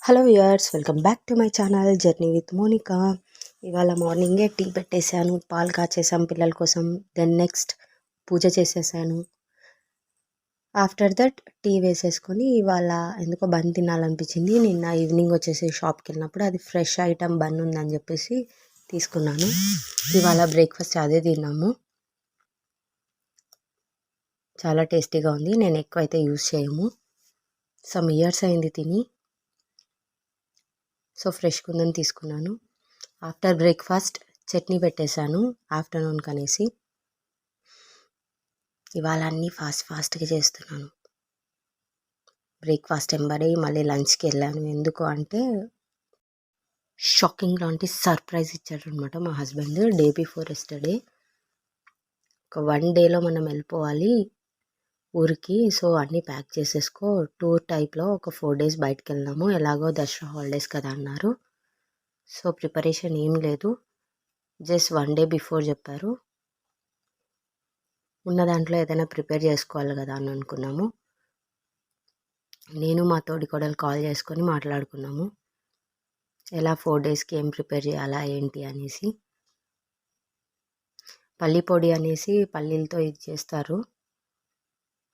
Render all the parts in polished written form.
Hello viewers, welcome back to my channel journey with Monika. ఇవాళ మార్నింగే tea పెట్టేశాను, పాలు కాచేసాం పిల్లల కోసం. దెన్ నెక్స్ట్ పూజ చేసేసాను. ఆఫ్టర్ దట్ టీ వేసేసుకొని ఇవాళ ఎందుకో బన్ తినాలనిపించింది. నిన్న ఈవినింగ్ వచ్చేసి షాప్కి వెళ్ళినప్పుడు అది ఫ్రెష్ ఐటమ్ బన్ ఉందని చెప్పేసి తీసుకున్నాను. ఇవాళ బ్రేక్ఫాస్ట్ అదే తిన్నాము. చాలా టేస్టీగా ఉంది. నేను ఎక్కువ అయితే యూజ్ చేయము, సమ్ ఇయర్స్ అయింది తిని. సో ఫ్రెష్గా ఉందని తీసుకున్నాను. ఆఫ్టర్ బ్రేక్ఫాస్ట్ చట్నీ పెట్టేశాను ఆఫ్టర్నూన్ కనేసి. ఇవాళ అన్నీ ఫాస్ట్గా చేస్తున్నాను. బ్రేక్ఫాస్ట్ ఎంబడి మళ్ళీ లంచ్కి వెళ్ళాను. ఎందుకు అంటే షాకింగ్ లాంటి సర్ప్రైజ్ ఇచ్చాడు అనమాట మా హస్బెండ్ డే బిఫోర్ ఎస్టర్డే. ఒక 1 డేలో మనం వెళ్ళిపోవాలి ఊరికి, సో అన్నీ ప్యాక్ చేసేసుకో, టూర్ టైప్లో ఒక 4 డేస్ బయటకు వెళ్దాము, ఎలాగో దసరా హాలిడేస్ కదా అన్నారు. సో ప్రిపరేషన్ ఏం లేదు, జస్ట్ 1 డే బిఫోర్ చెప్పారు. ఉన్న దాంట్లో ఏదైనా ప్రిపేర్ చేసుకోవాలి కదా అని అనుకున్నాము. నేను మా తోడికోడలు కాల్ చేసుకొని మాట్లాడుకున్నాము, ఎలా 4 డేస్కి ఏం ప్రిపేర్ చేయాలా ఏంటి అనేసి. పల్లి పొడి అనేసి పల్లీలతో ఇది చేస్తారు,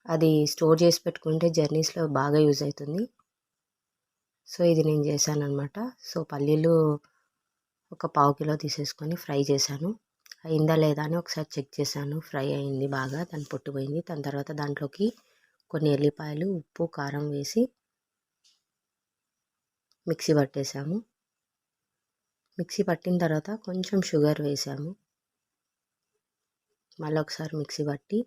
అది స్టోర్ చేసి పెట్టుకుంటే జర్నీస్లో బాగా యూజ్ అవుతుంది. సో ఇది నేను చేశాను అనమాట. సో పల్లీలు ఒక 1/2 కిలో తీసేసుకొని ఫ్రై చేశాను. అయిందా లేదా అని ఒకసారి చెక్ చేశాను. ఫ్రై అయింది బాగా, దాని పొట్టు పోయింది. దాని తర్వాత దాంట్లోకి కొన్ని ఎల్లిపాయలు, ఉప్పు, కారం వేసి మిక్సీ పట్టేసాము. మిక్సీ పట్టిన తర్వాత కొంచెం షుగర్ వేసాము. మళ్ళీ ఒకసారి మిక్సీ పట్టి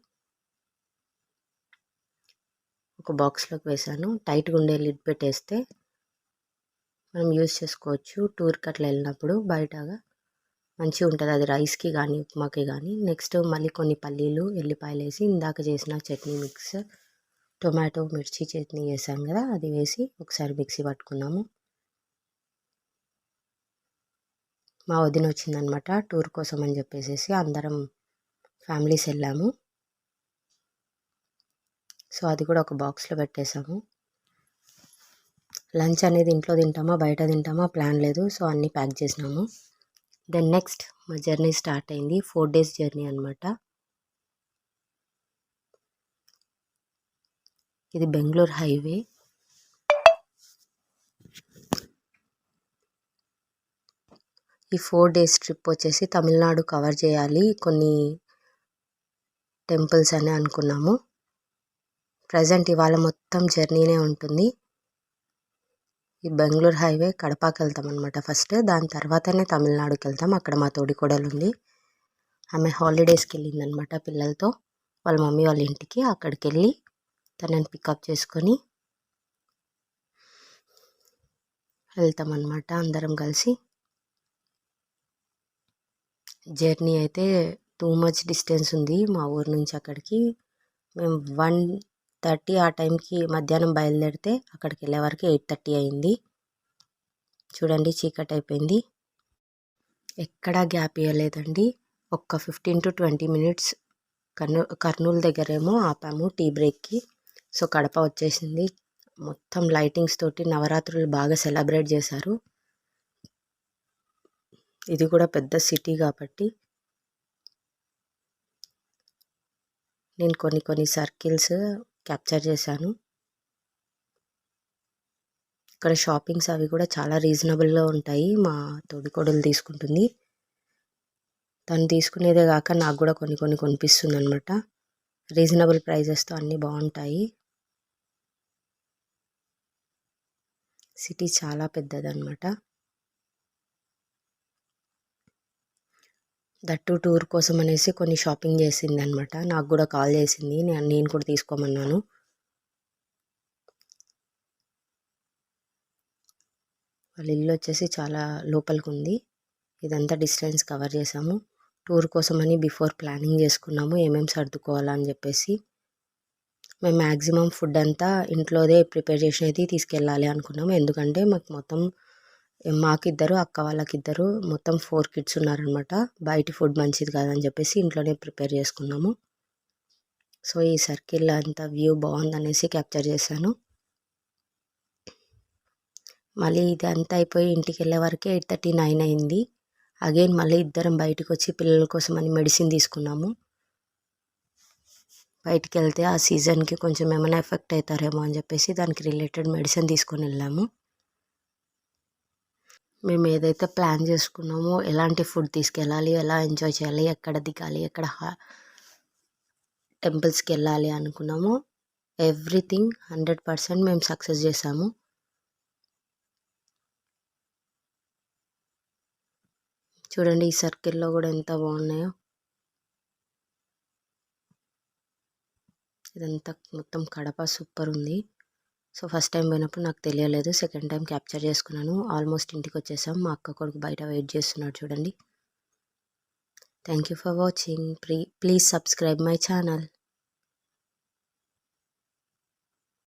ఒక బాక్స్లోకి వేసాను. టైట్గా ఉండే లిడ్ పెట్టేస్తే మనం యూజ్ చేసుకోవచ్చు టూర్కి అట్లా వెళ్ళినప్పుడు. బయటగా మంచిగా ఉంటుంది అది, రైస్కి కానీ ఉప్మాకి కానీ. నెక్స్ట్ మళ్ళీ కొన్ని పల్లీలు, ఎల్లిపాయలు వేసి ఇందాక చేసిన చట్నీ మిక్స్, టొమాటో మిర్చి చట్నీ వేసాం కదా, అది వేసి ఒకసారి మిక్సీ పట్టుకున్నాము. మా వదిన వచ్చిందనమాట టూర్ కోసం అని చెప్పేసి అందరం ఫ్యామిలీస్ వెళ్ళాము. సో అది కూడా ఒక బాక్స్లో పెట్టేసాము. లంచ్ అనేది ఇంట్లో తింటామా బయట తింటామా ప్లాన్ లేదు, సో అన్నీ ప్యాక్ చేసినాము. దెన్ నెక్స్ట్ మా జర్నీ స్టార్ట్ అయింది. 4 డేస్ జర్నీ అనమాట. ఇది బెంగళూరు హైవే. ఈ 4 డేస్ ట్రిప్ వచ్చేసి తమిళనాడు కవర్ చేయాలి, కొన్ని టెంపుల్స్ అని అనుకున్నాము. ప్రజెంట్ ఇవాళ మొత్తం జర్నీనే ఉంటుంది. ఈ బెంగళూరు హైవే కడపకి వెళ్తాం అనమాట ఫస్ట్, దాని తర్వాతనే తమిళనాడుకి వెళ్తాం. అక్కడ మా తోడికోడలు ఉంది, ఆమె హాలిడేస్కి వెళ్ళింది అనమాట పిల్లలతో వాళ్ళ మమ్మీ వాళ్ళ ఇంటికి. అక్కడికి వెళ్ళి తనని పికప్ చేసుకొని వెళ్తాం అనమాట అందరం కలిసి. జర్నీ అయితే టూ మచ్ డిస్టెన్స్ ఉంది మా ఊరు నుంచి అక్కడికి. మేము 1:30 ఆ టైంకి మధ్యాహ్నం బయలుదేరితే అక్కడికి వెళ్ళే వరకు 8:30 అయింది. చూడండి చీకటి అయిపోయింది. ఎక్కడా గ్యాప్ ఇవ్వలేదండి. ఒక్క 15 to 20 మినిట్స్ కర్నూలు దగ్గరేమో ఆపాము టీ బ్రేక్కి. సో కడప వచ్చేసింది. మొత్తం లైటింగ్స్ తోటి నవరాత్రులు బాగా సెలబ్రేట్ చేశారు. ఇది కూడా పెద్ద సిటీ కాబట్టి నేను కొన్ని సర్కిల్స్ క్యాప్చర్ చేశాను. ఇక్కడ షాపింగ్స్ అవి కూడా చాలా రీజనబుల్గా ఉంటాయి. మా తోడికోడలు తీసుకుంటుంది, తను తీసుకునేదే కాక నాకు కూడా కొన్ని కొనిపిస్తుంది అనమాట. రీజనబుల్ ప్రైజెస్తో అన్నీ బాగుంటాయి. సిటీ చాలా పెద్దదన్నమాట. దట్టు టూర్ కోసం అనేసి కొన్ని షాపింగ్ చేసింది అనమాట. నాకు కూడా కాల్ చేసింది, నేను కూడా తీసుకోమన్నాను. వాళ్ళ ఇల్లు వచ్చేసి చాలా లోపలికి ఉంది. ఇదంతా డిస్టెన్స్ కవర్ చేసాము. టూర్ కోసం అని బిఫోర్ ప్లానింగ్ చేసుకున్నాము ఏమేమి సర్దుకోవాలని చెప్పేసి. మేము మ్యాక్సిమం ఫుడ్ అంతా ఇంట్లోదే ప్రిపేర్ చేసినది తీసుకెళ్ళాలి అనుకున్నాము. ఎందుకంటే మాకిద్దరు, అక్క వాళ్ళకిద్దరు, మొత్తం 4 kids ఉన్నారనమాట. బయట ఫుడ్ మంచిది కాదని చెప్పేసి ఇంట్లోనే ప్రిపేర్ చేసుకున్నాము. సో ఈ సర్కిల్ అంతా వ్యూ బాగుందనేసి క్యాప్చర్ చేశాను. మళ్ళీ ఇది అంతా అయిపోయి ఇంటికి వెళ్ళే వరకే 8:39 అయింది. అగైన్ మళ్ళీ ఇద్దరం బయటకు వచ్చి పిల్లల కోసం అని మెడిసిన్ తీసుకున్నాము. బయటికి వెళ్తే ఆ సీజన్కి కొంచెం ఏమైనా ఎఫెక్ట్ అవుతారేమో అని చెప్పేసి దానికి రిలేటెడ్ మెడిసిన్ తీసుకొని వెళ్ళాము. మేము ఏదైతే ప్లాన్ చేసుకున్నామో ఎలాంటి ఫుడ్ తీసుకెళ్ళాలి, ఎలా ఎంజాయ్ చేయాలి, ఎక్కడ దిగాలి, ఎక్కడ టెంపుల్స్కి వెళ్ళాలి అనుకున్నామో ఎవ్రీథింగ్ 100% మేము సక్సెస్ చేసాము. చూడండి ఈ సర్కిల్లో కూడా ఎంత బాగున్నాయో. ఇదంతా మొత్తం కడప సూపర్ ఉంది. సో ఫస్ట్ టైం పోయినప్పుడు నాకు తెలియలేదు, సెకండ్ టైం క్యాప్చర్ చేసుకున్నాను. ఆల్మోస్ట్ ఇంటికి వచ్చేసాం. మా అక్క కొడుకు బయట వెయిట్ చేస్తున్నాడు చూడండి. Thank you for watching. Please subscribe my channel.